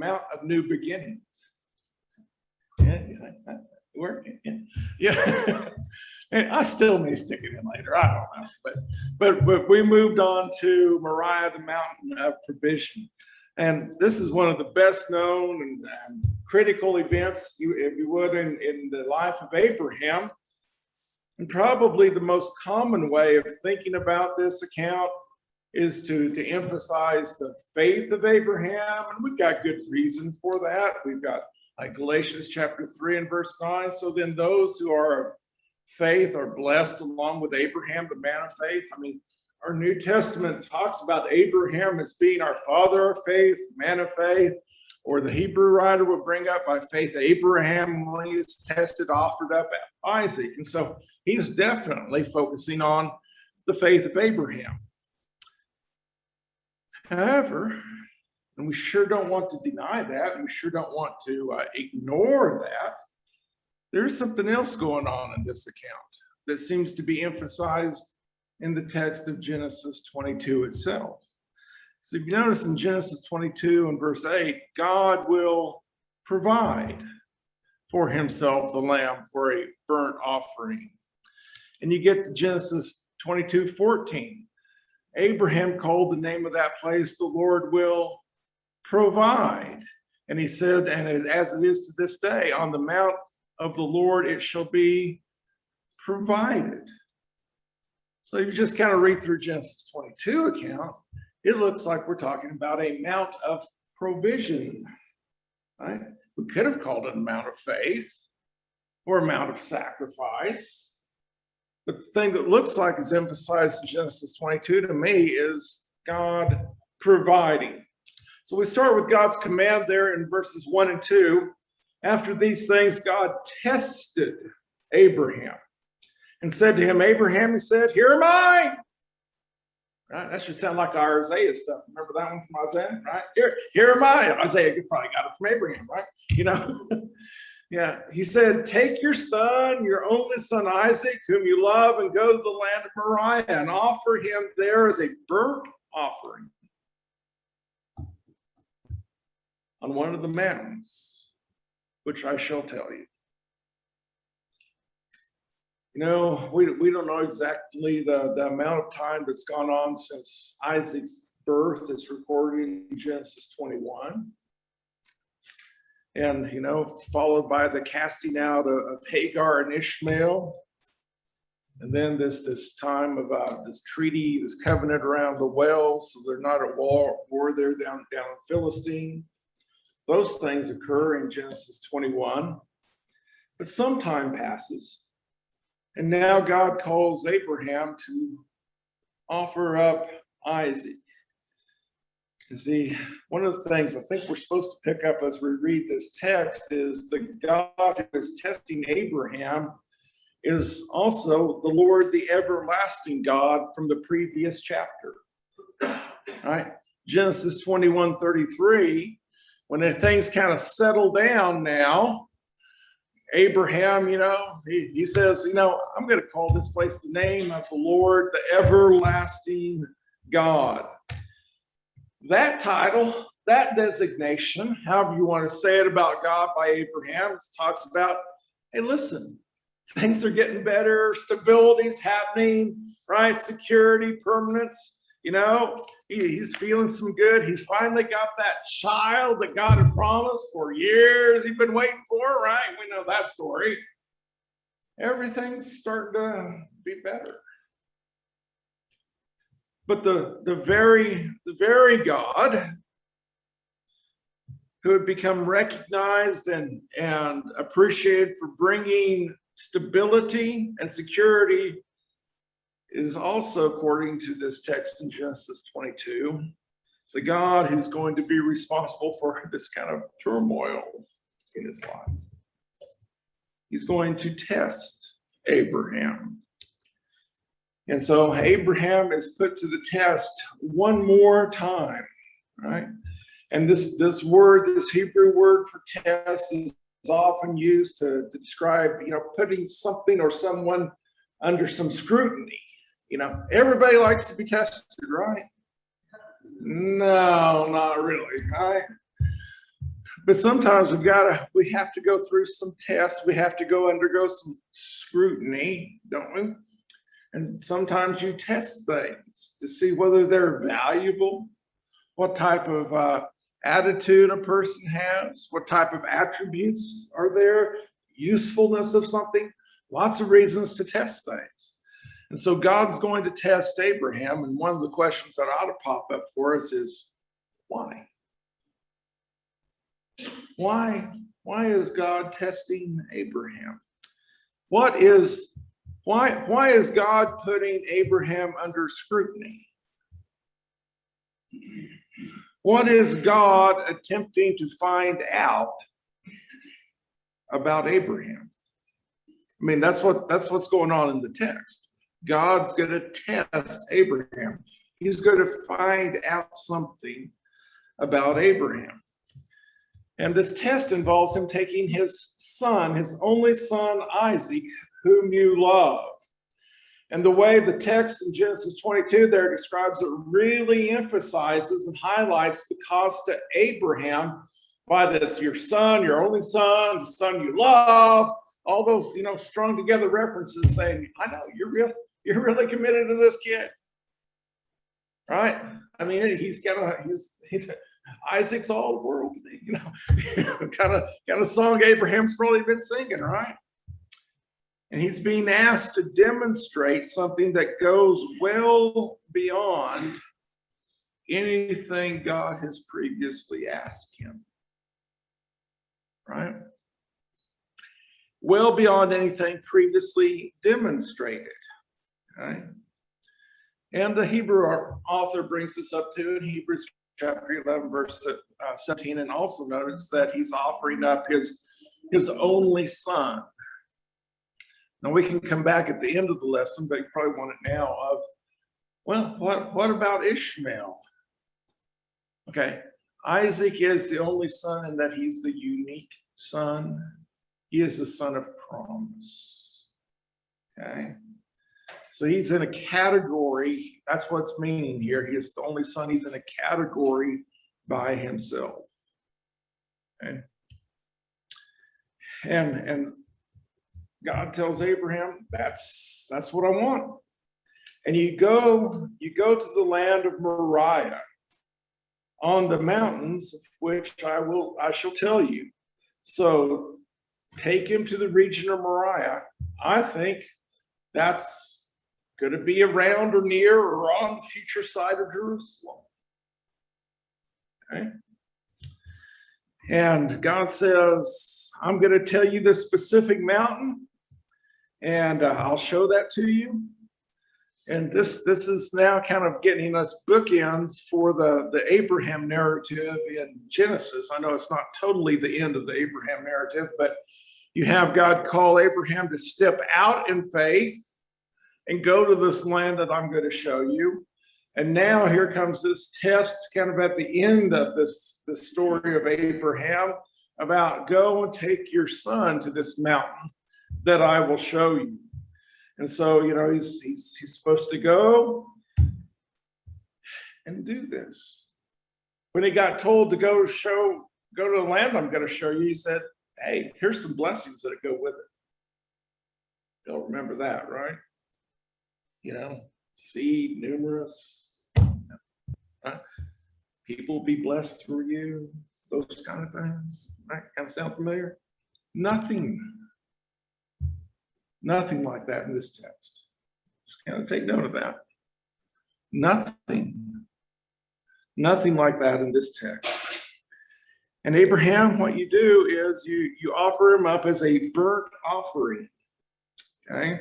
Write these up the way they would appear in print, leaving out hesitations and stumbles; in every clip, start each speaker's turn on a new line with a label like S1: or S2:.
S1: Mount of New Beginnings. Yeah, you think that worked? Yeah. And I still may stick it in later. I don't know. But we moved on to Moriah, the mountain of provision. And this is one of the best known and critical events, if you would, in the life of Abraham. And probably the most common way of thinking about this account is to emphasize the faith of Abraham. And we've got good reason for that. We've got like Galatians chapter 3 and verse 9. So then those who are of faith are blessed along with Abraham, the man of faith. I mean, our New Testament talks about Abraham as being our father of faith, man of faith, or the Hebrew writer would bring up by faith Abraham when he is tested, offered up Isaac. And so he's definitely focusing on the faith of Abraham. However, and we sure don't want to deny that, and we sure don't want to ignore that, there's something else going on in this account that seems to be emphasized in the text of Genesis 22 itself. So if you notice in Genesis 22 and verse 8, God will provide for himself the lamb for a burnt offering. And you get to Genesis 22:14. Abraham called the name of that place, the Lord will provide. And he said, and as it is to this day, on the mount of the Lord it shall be provided. So if you just kind of read through Genesis 22 account, it looks like we're talking about a mount of provision, right? We could have called it a mount of faith or a mount of sacrifice. But the thing that looks like is emphasized in Genesis 22 to me is God providing. So we start with God's command there in verses 1 and 2. After these things, God tested Abraham and said to him, Abraham, he said, here am I. Right? That should sound like our Isaiah stuff. Remember that one from Isaiah, right? Here am I. Isaiah probably got it from Abraham, right? You know, yeah. He said, take your son, your only son Isaac, whom you love, and go to the land of Moriah and offer him there as a burnt offering on one of the mountains, which I shall tell you. You know, we don't know exactly the amount of time that's gone on since Isaac's birth is recorded in Genesis 21. And, you know, it's followed by the casting out of Hagar and Ishmael. And then this time of this treaty, this covenant around the well, so they're not at war there down in Philistine. Those things occur in Genesis 21. But some time passes. And now God calls Abraham to offer up Isaac. You see, one of the things I think we're supposed to pick up as we read this text is the God who is testing Abraham is also the Lord, the everlasting God from the previous chapter. Right? Genesis 21:33, when things kind of settle down now, Abraham, you know, he says, you know, I'm going to call this place the name of the Lord, the everlasting God. That title, that designation, however you want to say it about God by Abraham, talks about, hey, listen, things are getting better, stability's happening, right? Security, permanence. You know, he's feeling some good. He's finally got that child that God had promised for years. He's been waiting for, right? We know that story. Everything's starting to be better. But the very God who had become recognized and appreciated for bringing stability and security is also, according to this text in Genesis 22, the God who's going to be responsible for this kind of turmoil in his life. He's going to test Abraham. And so Abraham is put to the test one more time, right? And this word, this Hebrew word for test is often used to describe, you know, putting something or someone under some scrutiny. You know, everybody likes to be tested, right? No, not really, right? But sometimes we have to go through some tests. We have to undergo some scrutiny, don't we? And sometimes you test things to see whether they're valuable, what type of attitude a person has, what type of attributes are there, usefulness of something, lots of reasons to test things. And so God's going to test Abraham. And one of the questions that ought to pop up for us is, why? Why is God testing Abraham? Why is God putting Abraham under scrutiny? What is God attempting to find out about Abraham? I mean, that's what's going on in the text. God's going to test Abraham. He's going to find out something about Abraham. And this test involves him taking his son, his only son, Isaac, whom you love. And the way the text in Genesis 22 there describes it really emphasizes and highlights the cost to Abraham by this, your son, your only son, the son you love, all those, strung together references saying, I know, you're really committed to this kid. Right? I mean, he's Isaac's all the world to me, kind of song Abraham's probably been singing, right? And he's being asked to demonstrate something that goes well beyond anything God has previously asked him, right? Well beyond anything previously demonstrated, right? And the Hebrew author brings this up too in Hebrews chapter 11, verse 17, and also notice that he's offering up his only son. Now we can come back at the end of the lesson, but you probably want it now of, well, what about Ishmael? Okay, Isaac is the only son in that he's the unique son. He is the son of promise. Okay. So he's in a category, that's what's meaning here. He is the only son, he's in a category by himself. Okay. And God tells Abraham, that's what I want. And you go to the land of Moriah on the mountains, of which I shall tell you. So take him to the region of Moriah. I think that's going to be around or near or on the future side of Jerusalem. Okay. And God says, I'm going to tell you the specific mountain, and I'll show that to you. And this is now kind of getting us bookends for the Abraham narrative in Genesis. I know it's not totally the end of the Abraham narrative, but you have God call Abraham to step out in faith and go to this land that I'm going to show you. And now here comes this test kind of at the end of this story of Abraham about go and take your son to this mountain that I will show you. And so, he's supposed to go and do this. When he got told to go to the land I'm going to show you, he said, hey, here's some blessings that go with it. You'll remember that, right? Seed, numerous, right? People be blessed through you, those kind of things, right? Kind of sound familiar? Nothing like that in this text. Just kind of take note of that. Nothing like that in this text. And Abraham, what you do is you offer him up as a burnt offering. Okay?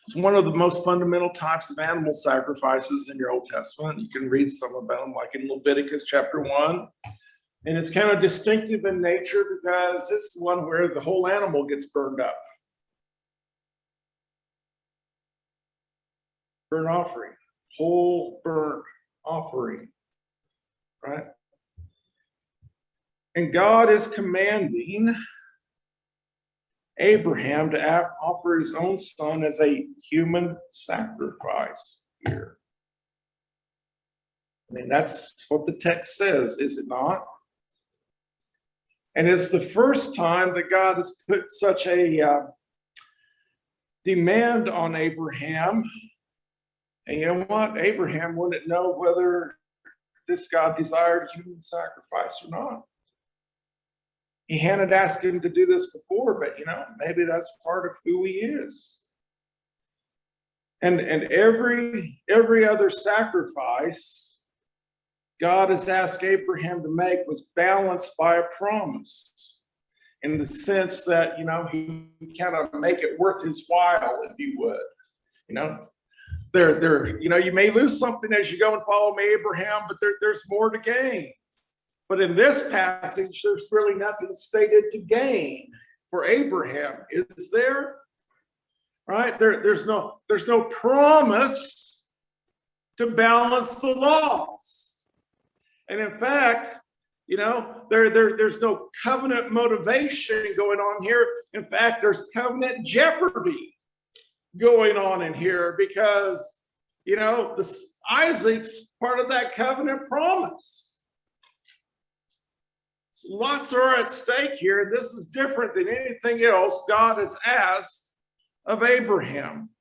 S1: It's one of the most fundamental types of animal sacrifices in your Old Testament. You can read some about them, like in Leviticus chapter 1. And it's kind of distinctive in nature because it's the one where the whole animal gets burned up. Burnt offering, whole burnt offering, right? And God is commanding Abraham to offer his own son as a human sacrifice here. I mean, that's what the text says, is it not? And it's the first time that God has put such a demand on Abraham. And you know what? Abraham wouldn't know whether this God desired human sacrifice or not. He hadn't asked him to do this before, but maybe that's part of who he is. And every other sacrifice God has asked Abraham to make was balanced by a promise, in the sense that he kind of make it worth his while, if you would. You may lose something as you go and follow me, Abraham, but there's more to gain. But in this passage, there's really nothing stated to gain for Abraham, is there? Right? There's no promise to balance the laws. And in fact, there's no covenant motivation going on here. In fact, there's covenant jeopardy going on in here, because Isaac's part of that covenant promise. So lots are at stake here, and this is different than anything else God has asked of Abraham.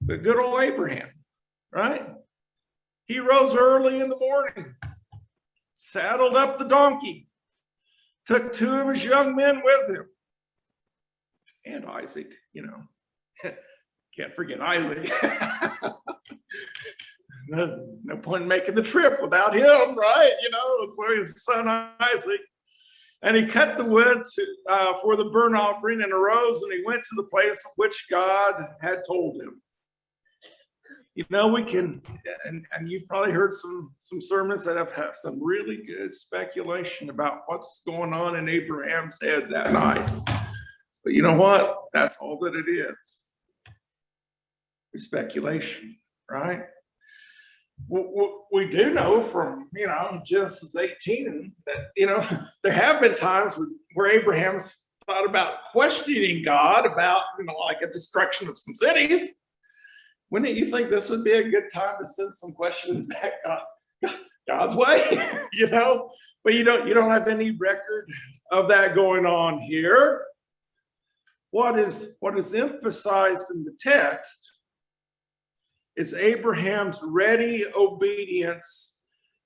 S1: But good old Abraham, right? He rose early in the morning, saddled up the donkey, took 2 of his young men with him, and Isaac, can't forget Isaac. No point in making the trip without him, right? So his son Isaac. And he cut the wood for the burnt offering, and arose, and he went to the place of which God had told him. We can, and you've probably heard some sermons that have had some really good speculation about what's going on in Abraham's head that night. But you know what? That's all that it is. It's speculation, right? We do know from, Genesis 18 that, there have been times where Abraham's thought about questioning God about, like a destruction of some cities. Wouldn't you think this would be a good time to send some questions back God's way? But you don't have any record of that going on here. What is emphasized in the text is Abraham's ready obedience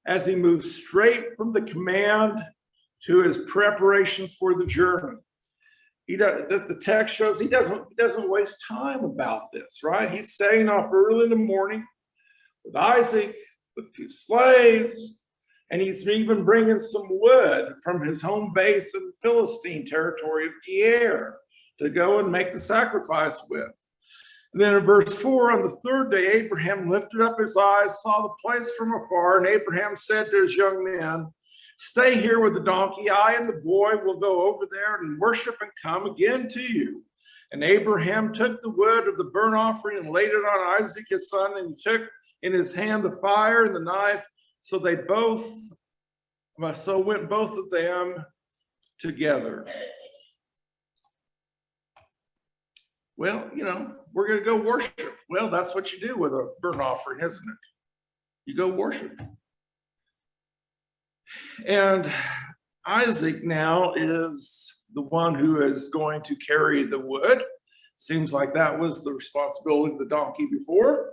S1: as he moves straight from the command to his preparations for the journey. The text shows he doesn't waste time about this, right? He's setting off early in the morning with Isaac, with a few slaves, and he's even bringing some wood from his home base in Philistine territory of Gerar to go and make the sacrifice with. And then in verse 4, on the 3rd day, Abraham lifted up his eyes, saw the place from afar, and Abraham said to his young men, "Stay here with the donkey. I and the boy will go over there and worship and come again to you." And Abraham took the wood of the burnt offering and laid it on Isaac his son, and he took in his hand the fire and the knife. So went both of them together. Well, we're going to go worship. Well, that's what you do with a burnt offering, isn't it? You go worship. And Isaac now is the one who is going to carry the wood. Seems like that was the responsibility of the donkey before.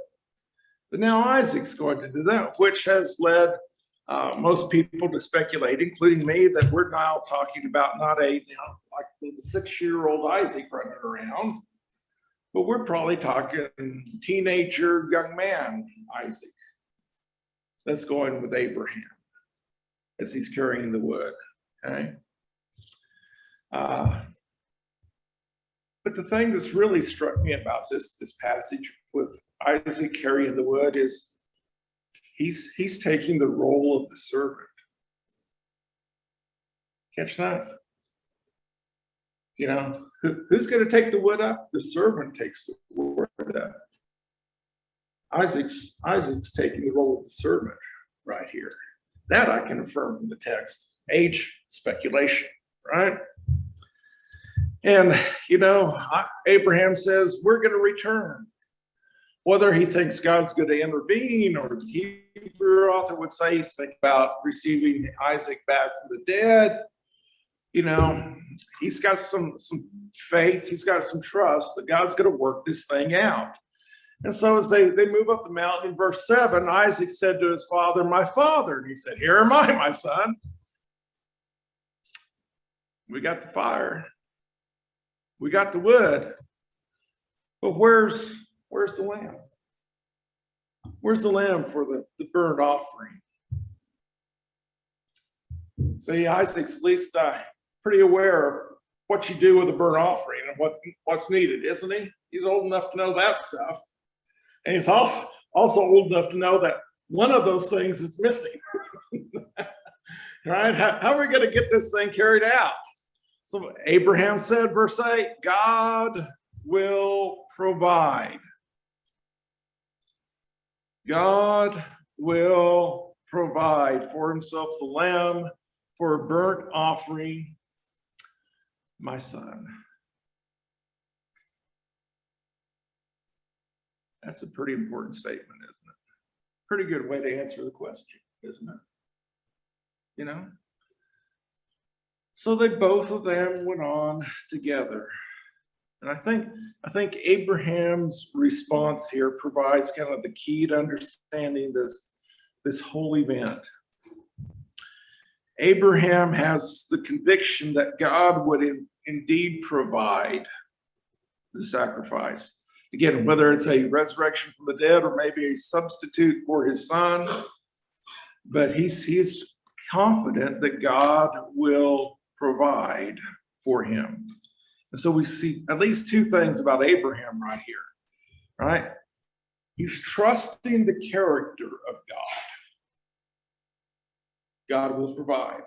S1: But now Isaac's going to do that, which has led most people to speculate, including me, that we're now talking about not like the 6-year-old Isaac running around, but we're probably talking teenager, young man Isaac that's going with Abraham as he's carrying the wood, okay? But the thing that's really struck me about this passage with Isaac carrying the wood is he's taking the role of the servant. Catch that? Who's going to take the wood up? The servant takes the wood up. Isaac's taking the role of the servant right here. That I can affirm from the text. Age speculation, right? And, Abraham says, we're going to return. Whether he thinks God's going to intervene, or the Hebrew author would say he's thinking about receiving Isaac back from the dead. he's got some faith, he's got some trust that God's going to work this thing out. And so as they move up the mountain in verse 7, Isaac said to his father, "My father." And he said, "Here am I, my son." We got the fire. We got the wood. But where's the lamb? Where's the lamb for the burnt offering? See, Isaac's at least pretty aware of what you do with a burnt offering and what's needed, isn't he? He's old enough to know that stuff. And he's also old enough to know that one of those things is missing. Right? How are we going to get this thing carried out? So Abraham said, verse 8, God will provide. God will provide for himself the lamb for a burnt offering, my son. That's a pretty important statement, isn't it? Pretty good way to answer the question, isn't it? So they both of them went on together. And I think Abraham's response here provides kind of the key to understanding this whole event. Abraham has the conviction that God would indeed provide the sacrifice. Again, whether it's a resurrection from the dead or maybe a substitute for his son, but he's confident that God will provide for him. And so we see at least two things about Abraham right here, right? He's trusting the character of God. God will provide.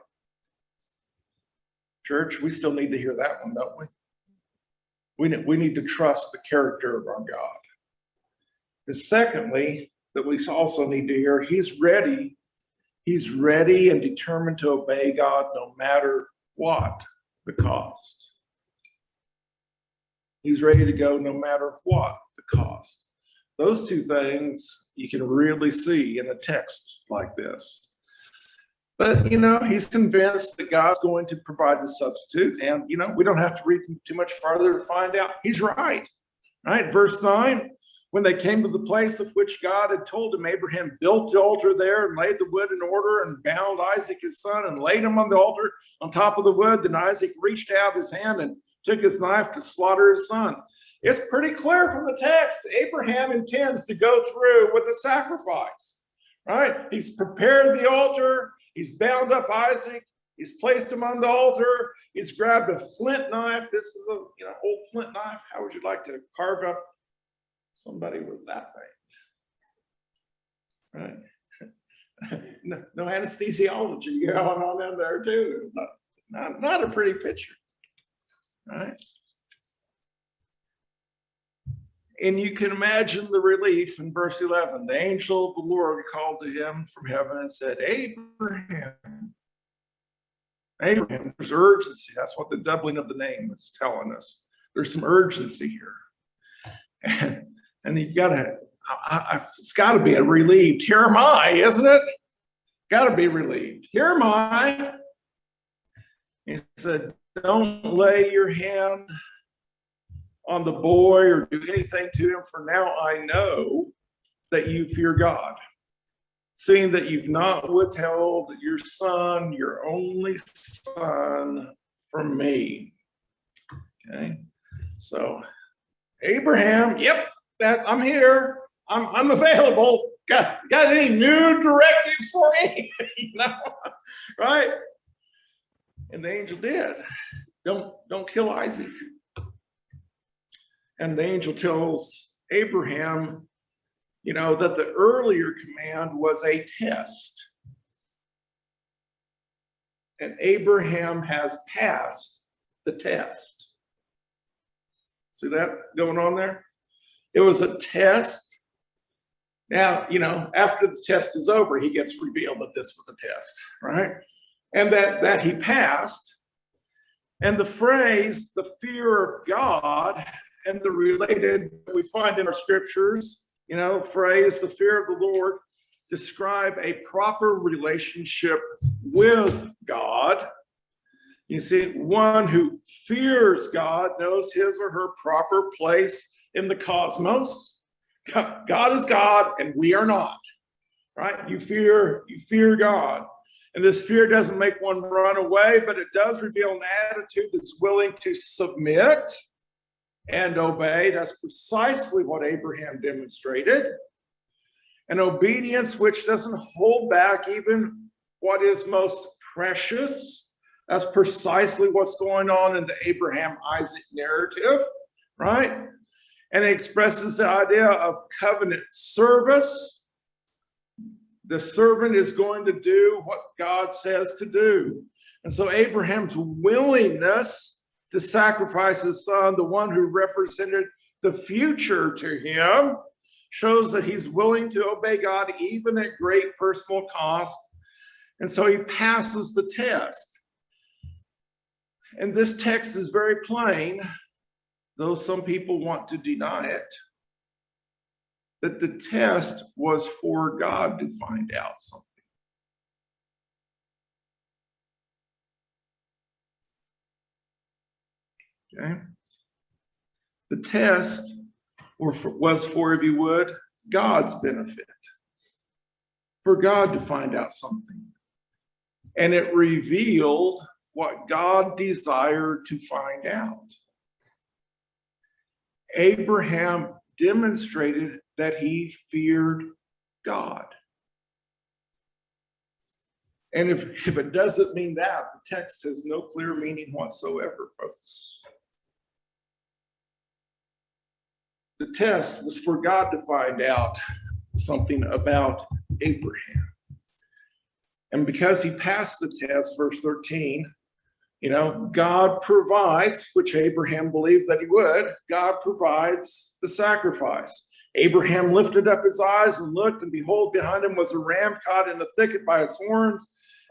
S1: Church, we still need to hear that one, don't we? We need to trust the character of our God. And secondly, that we also need to hear, he's ready and determined to obey God no matter what the cost. He's ready to go no matter what the cost. Those two things you can really see in a text like this. But, he's convinced that God's going to provide the substitute. And, we don't have to read too much farther to find out he's right. Right? Verse 9, when they came to the place of which God had told him, Abraham built the altar there and laid the wood in order and bound Isaac his son and laid him on the altar on top of the wood. Then Isaac reached out his hand and took his knife to slaughter his son. It's pretty clear from the text, Abraham intends to go through with the sacrifice. Right? He's prepared the altar. He's bound up Isaac. He's placed him on the altar. He's grabbed a flint knife. This is a old flint knife. How would you like to carve up somebody with that thing? Right? No anesthesiology going on in there too. Not a pretty picture. Right? And you can imagine the relief in verse 11. The angel of the Lord called to him from heaven and said, Abraham, there's urgency. That's what the doubling of the name is telling us. There's some urgency here. And you've got to, it's got to be a relieved. Here am I, isn't it? Got to be relieved. Here am I. He said, don't lay your hand on the boy or do anything to him, for now I know that you fear God, seeing that you've not withheld your son, your only son, from me. Okay, so Abraham, yep, I'm here. I'm available. Got any new directives for me? Right? And the angel did. Don't kill Isaac. And the angel tells Abraham, that the earlier command was a test. And Abraham has passed the test. See that going on there? It was a test. Now, after the test is over, he gets revealed that this was a test, right? And that he passed. And the phrase, the fear of God, and the related we find in our scriptures, phrase, the fear of the Lord, describe a proper relationship with God. You see, one who fears God knows his or her proper place in the cosmos. God is God and we are not, right? You fear God. And this fear doesn't make one run away, but it does reveal an attitude that's willing to submit and obey. That's precisely what Abraham demonstrated. An obedience which doesn't hold back even what is most precious. That's precisely what's going on in the Abraham-Isaac narrative, right? And it expresses the idea of covenant service. The servant is going to do what God says to do. And so Abraham's willingness to sacrifice his son, the one who represented the future to him, shows that he's willing to obey God even at great personal cost. And so he passes the test. And this text is very plain, though some people want to deny it, that the test was for God to find out something. Okay? The test was for, if you would, God's benefit, for God to find out something. And it revealed what God desired to find out. Abraham demonstrated that he feared God. And if it doesn't mean that, the text has no clear meaning whatsoever, folks. The test was for God to find out something about Abraham. And because he passed the test, verse 13, God provides, which Abraham believed that he would, God provides the sacrifice. Abraham lifted up his eyes and looked, and behold, behind him was a ram caught in a thicket by its horns.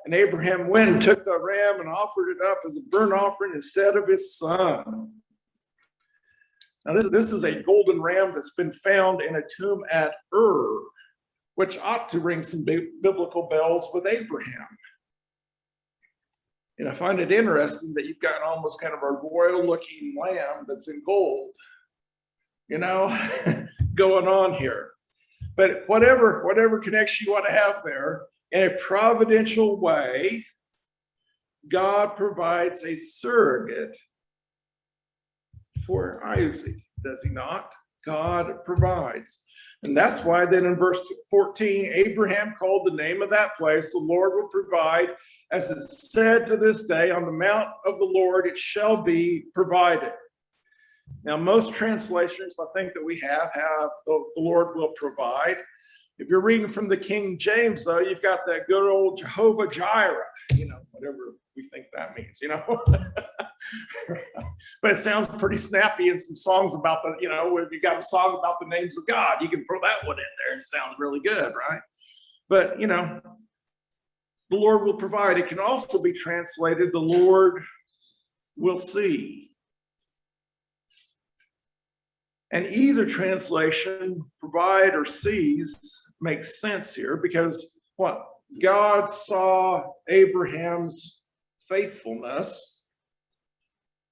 S1: And Abraham went and took the ram and offered it up as a burnt offering instead of his son. Now, this is a golden ram that's been found in a tomb at Ur, which ought to ring some biblical bells with Abraham. And I find it interesting that you've got almost kind of a royal-looking lamb that's in gold, going on here. But whatever connection you want to have there, in a providential way, God provides a surrogate for Isaac, does he not? God provides. And that's why then in verse 14, Abraham called the name of that place, the Lord will provide, as it said to this day, on the mount of the Lord it shall be provided. Now, most translations I think that we have the Lord will provide. If you're reading from the King James, though, you've got that good old Jehovah Jireh, whatever we think that means, But it sounds pretty snappy in some songs about if you got a song about the names of God, you can throw that one in there and it sounds really good, right? But, the Lord will provide. It can also be translated, the Lord will see. And either translation, provide or sees, makes sense here because what? God saw Abraham's faithfulness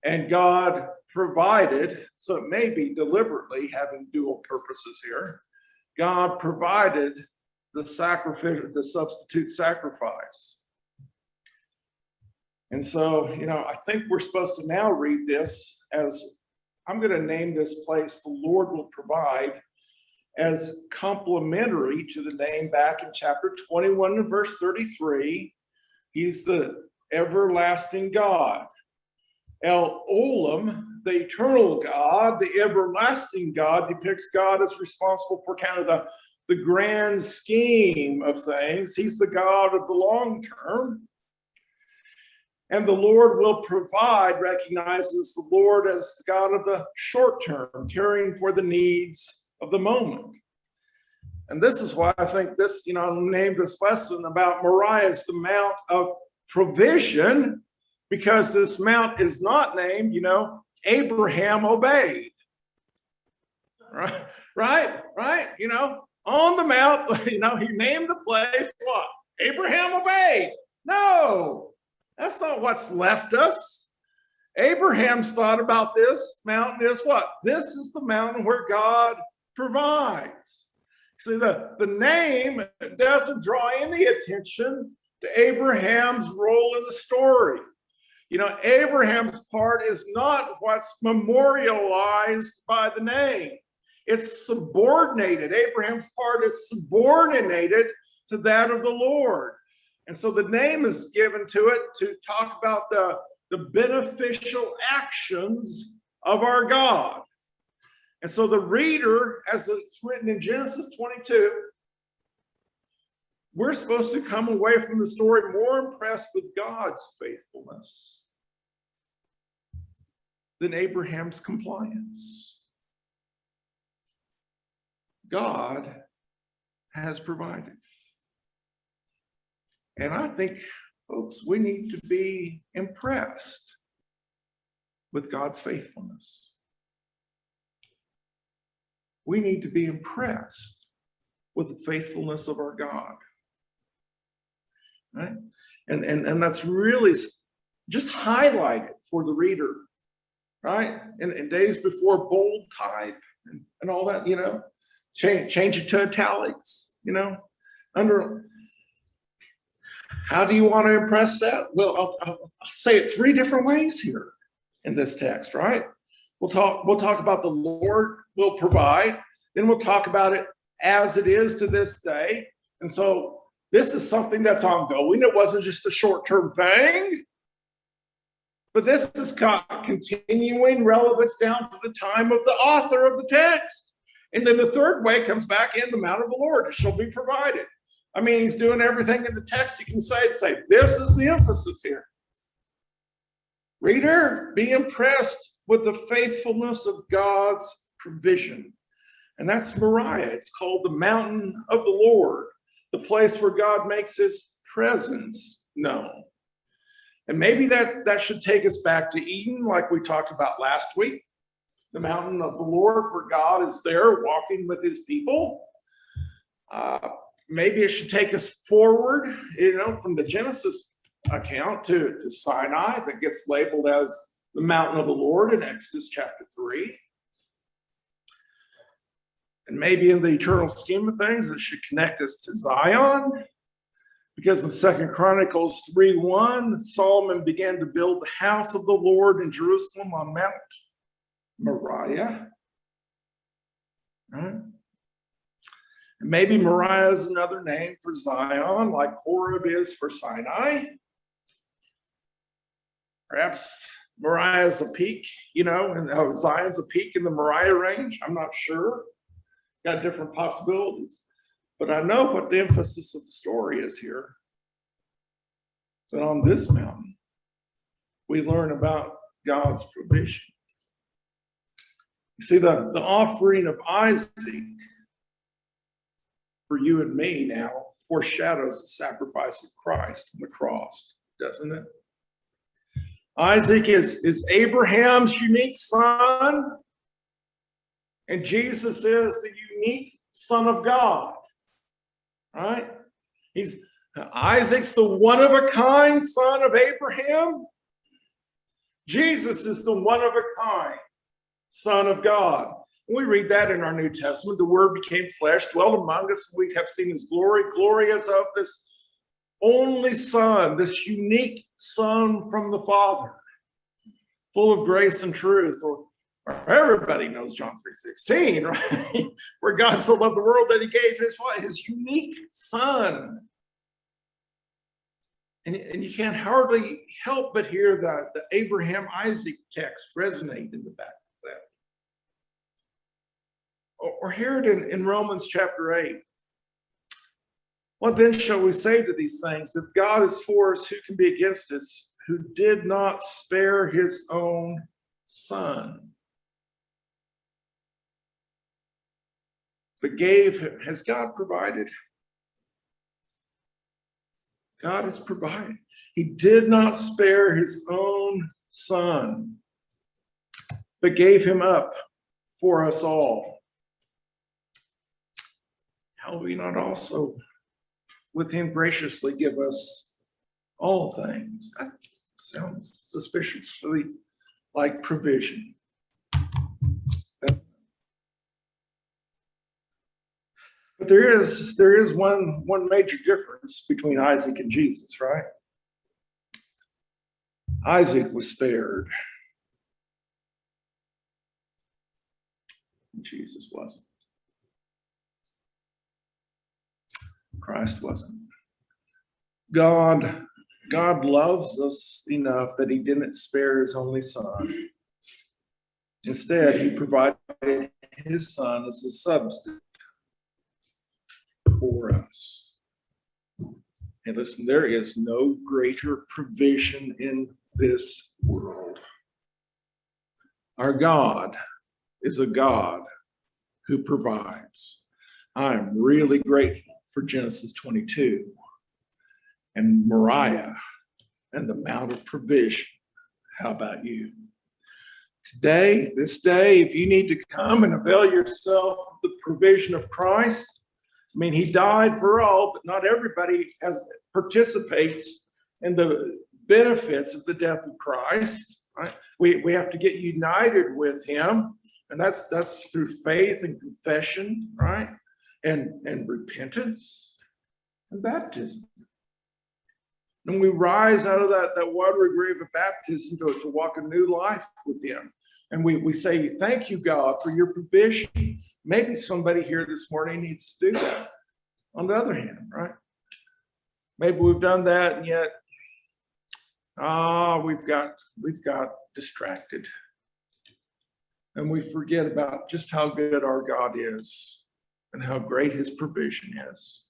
S1: and God provided, so it may be deliberately having dual purposes here. God provided the substitute sacrifice. And so, I think we're supposed to now read this as, I'm going to name this place, the Lord will provide, as complementary to the name back in chapter 21 and verse 33. He's the everlasting God. El Olam, the eternal God, the everlasting God, depicts God as responsible for kind of the grand scheme of things. He's the God of the long term. And the Lord will provide recognizes the Lord as the God of the short term, caring for the needs of the moment. And this is why I think this, I named this lesson about Moriah as the Mount of Provision, because this mount is not named, Abraham obeyed. Right? On the mount, he named the place what? Abraham obeyed. No. That's not what's left us. Abraham's thought about this mountain is what? This is the mountain where God provides. See, the name doesn't draw any attention to Abraham's role in the story. You know, Abraham's part is not what's memorialized by the name. It's subordinated. Abraham's part is subordinated to that of the Lord. And so the name is given to it to talk about the beneficial actions of our God. And so the reader, as it's written in Genesis 22, we're supposed to come away from the story more impressed with God's faithfulness than Abraham's compliance. God has provided. And I think, folks, we need to be impressed with God's faithfulness. We need to be impressed with the faithfulness of our God. Right? And that's really just highlighted for the reader, right? In days before bold type and all that, you know, change it to italics, you know, how do you want to impress that? Well, I'll say it three different ways here in this text, right? We'll talk about the Lord will provide, then we'll talk about it as it is to this day. And so this is something that's ongoing. It wasn't just a short-term thing, but this has got continuing relevance down to the time of the author of the text. And then the third way comes back in the mount of the Lord. It shall be provided. I mean, he's doing everything in the text you can say, this is the emphasis here. Reader, be impressed with the faithfulness of God's provision. And that's Moriah. It's called the mountain of the Lord, the place where God makes his presence known. And maybe that should take us back to Eden, like we talked about last week. The mountain of the Lord, where God is there walking with his people. Maybe it should take us forward, you know, from the Genesis account to Sinai, that gets labeled as the mountain of the Lord in Exodus chapter 3. And maybe in the eternal scheme of things, it should connect us to Zion, because in 2 Chronicles 3:1, Solomon began to build the house of the Lord in Jerusalem on Mount Moriah. Right? And maybe Moriah is another name for Zion, like Horeb is for Sinai. Perhaps Moriah is a peak, you know, and Zion's a peak in the Moriah range. I'm not sure. Got different possibilities. But I know what the emphasis of the story is here. That on this mountain, we learn about God's provision. You see, the offering of Isaac for you and me now foreshadows the sacrifice of Christ on the cross, doesn't it? Isaac is Abraham's unique son, and Jesus is the unique Son of God. Right? Isaac's the one-of-a-kind son of Abraham. Jesus is the one-of-a-kind Son of God. We read that in our New Testament. The Word became flesh, dwelt among us. We have seen his glory. Glory as of this only Son, this unique Son from the Father, full of grace and truth. Or everybody knows John 3:16, right? For God so loved the world that he gave his unique Son. And you can't hardly help but hear the Abraham-Isaac text resonate in the back of that. Or hear it in Romans chapter 8. What then shall we say to these things? If God is for us, who can be against us? Who did not spare his own Son, but has God provided? God has provided. He did not spare his own Son, but gave him up for us all. How will he not also with him graciously give us all things. That sounds suspiciously like provision. But there is one major difference between Isaac and Jesus, right? Isaac was spared. Jesus wasn't. Christ wasn't. God loves us enough that he didn't spare his only son. Instead, he provided his son as a substitute for us. And listen, there is no greater provision in this world. Our God is a God who provides. I'm really grateful for Genesis 22 and Moriah and the amount of provision. How about you? Today, this day, if you need to come and avail yourself of the provision of Christ, I mean, he died for all, but not everybody participates in the benefits of the death of Christ. Right? We have to get united with him, and that's through faith and confession, right? And repentance and baptism. And we rise out of that watery grave of baptism to walk a new life with him. And we say, thank you, God, for your provision. Maybe somebody here this morning needs to do that. On the other hand, right? Maybe we've done that, and yet we've got distracted. And we forget about just how good our God is and how great his provision is.